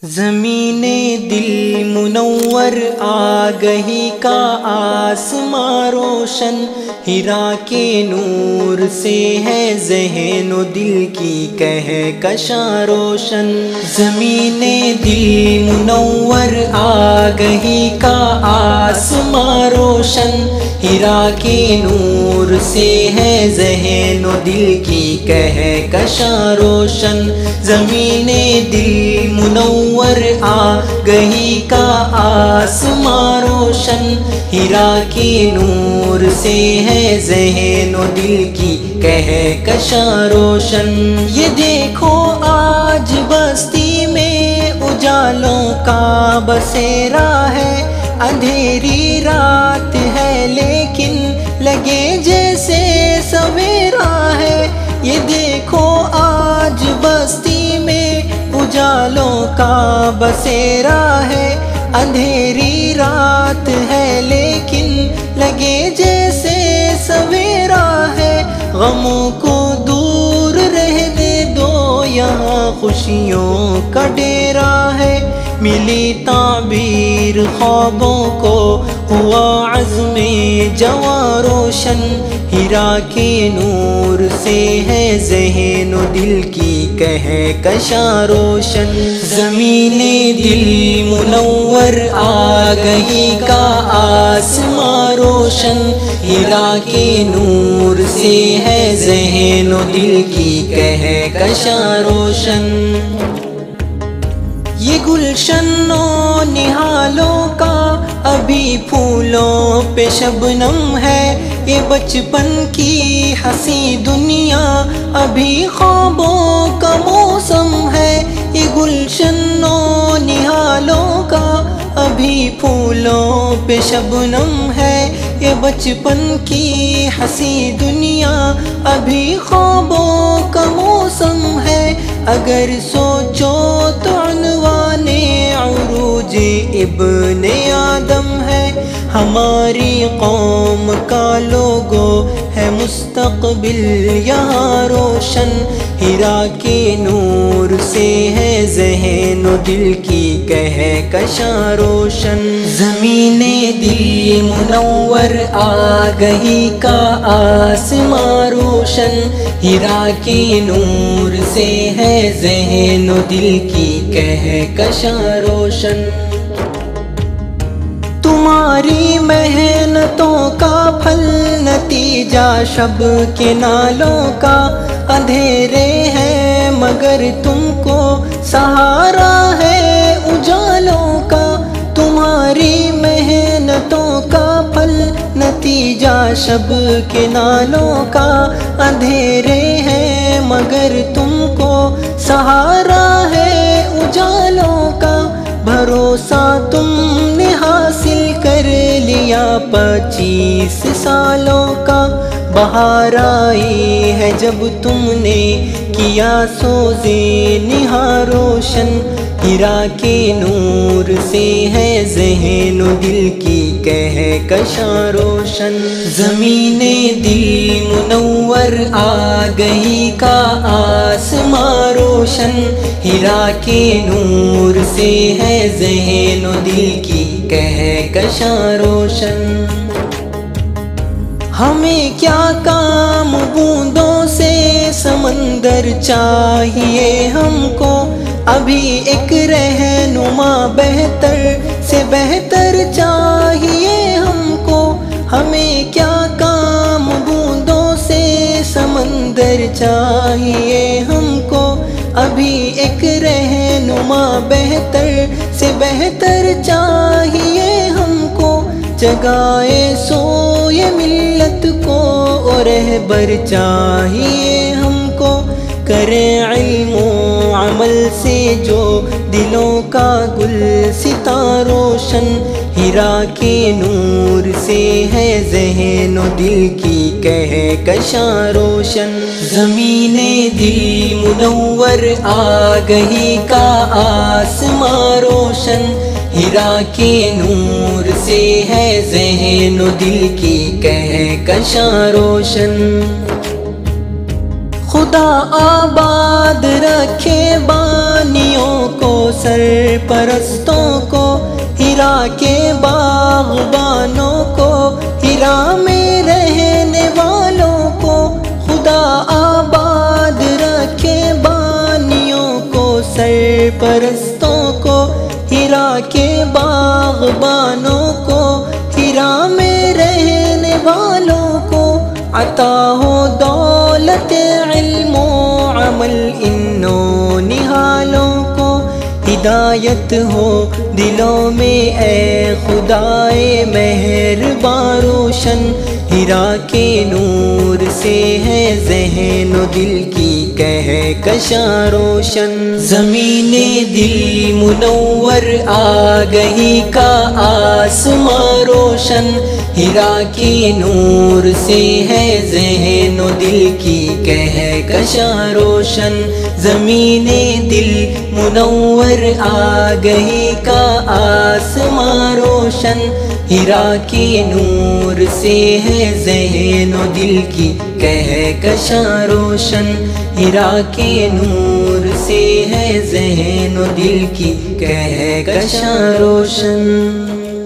زمین دل منور آ گئی کا آسماں روشن، حرا کے نور سے ہے ذہن و دل کی کہکشاں روشن۔ زمین دل منور آ گئی کا آسماں روشن، حرا کے نور سے ہے ذہن و دل کی کہکشاں روشن۔ زمین دل منور آ گئی کا آسماں روشن، حرا کے نور سے ہے ذہن و دل کی کہکشاں روشن۔ یہ دیکھو آج بستی میں اجالوں کا بسیرا ہے، اندھیری رات ہے لیکن لگے جیسے سویرا ہے۔ یہ دیکھو آج بستی میں اجالوں کا بسیرا ہے، اندھیری رات ہے لیکن لگے جیسے سویرا ہے۔ غموں کو دور رہنے دو، یہاں خوشیوں کا ڈیرا ہے۔ ملی تعبیر خوابوں کو، ہوا عزم جواں روشن، حرا کے نور سے ہے ذہن و دل کی کہکشاں روشن۔ زمین دل منور آ گئی کا آسماں روشن، حرا کے نور سے ہے ذہن و دل کی کہکشاں روشن۔ یہ گلشن و نہالوں کا ابھی پھولوں پہ شبنم ہے، یہ بچپن کی ہنسی دنیا ابھی خوابوں کا موسم ہے۔ یہ گلشن و نہالوں کا ابھی پھولوں پہ شبنم ہے، یہ بچپن کی ہنسی دنیا ابھی خوابوں کا موسم ہے۔ اگر سوچو تو عنوان عروج ابن آدم ہے، ہماری قوم کا لوگو ہے مستقبل یہاں روشن، حرا کے نور سے ہے ذہن و دل کی کہکشاں روشن۔ زمین دل منور آ گئی کا آسماں روشن، حرا کے نور سے ہے ذہن و دل کی کہکشاں روشن۔ تمہاری محنتوں کا پھل نتیجہ شب کے نالوں کا، اندھیرے ہیں مگر تم کو سہارا ہے اجالوں کا۔ تمہاری محنتوں کا پھل نتیجہ شب کے نالوں کا، اندھیرے ہیں مگر تم کو سہارا ہے اجالوں کا۔ بھروسہ تم نے حاصل کر لیا 25 سالوں کا، بہار آئی ہے جب تم نے کیا سوزے نہاں روشن، حرا کے نور سے ہے ذہن و دل کی کہکشاں روشن۔ زمین دل منور آ گئی کا آسماں روشن، حرا کے نور سے ہے ذہن و دل کی کہکشاں روشن۔ ہمیں کیا کام بوندوں سے سمندر چاہیے ہم کو، ابھی ایک رہنما بہتر سے بہتر چاہیے ہم کو۔ ہمیں کیا کام بوندوں سے سمندر چاہیے ہم کو، ابھی ایک رہنما بہتر سے بہتر چاہیے ہم کو۔ جگائے سوئے ملت کو اور رہبر چاہیے ہم کو، کریں علم و عمل سے جو دلوں کا گلستاں روشن، حرا کے نور سے ہے ذہن و دل کی کہکشاں روشن۔ زمین دل منور آ گئی کا آسماں روشن، حرا کے نور سے ہے ذہن و دل کی کہکشاں روشن۔ خدا آباد رکھے بانیوں کو سرپرستوں کو، ہیرا کے باغبانوں کو، ہیرا میں رہنے والوں کو، خدا آباد رکھے بانیوں کو، سرپرستوں کو، ہیرا کے باغبانوں کو، ہیرا میں رہنے والوں کو، عطا ہو دولت علم و عمل ان نونہالوں کو، ہدایت ہو دلوں میں اے خدائے مہرباں روشن، ہیرا کے نور سے ہے ذہن و دل کی کہکشاں روشن، زمین دل منور آگہی کا آسماں روشن، ہیرا کے نور سے ہے ذہن و دل کی کہکشاں روشن، زمین دل منور آگہی کا آسماں روشن، ہیرا کے نور سے ہے ذہن و دل کی کہکشاں روشن، ہیرا کے نور سے ہے ذہن و دل کی کہکشاں روشن۔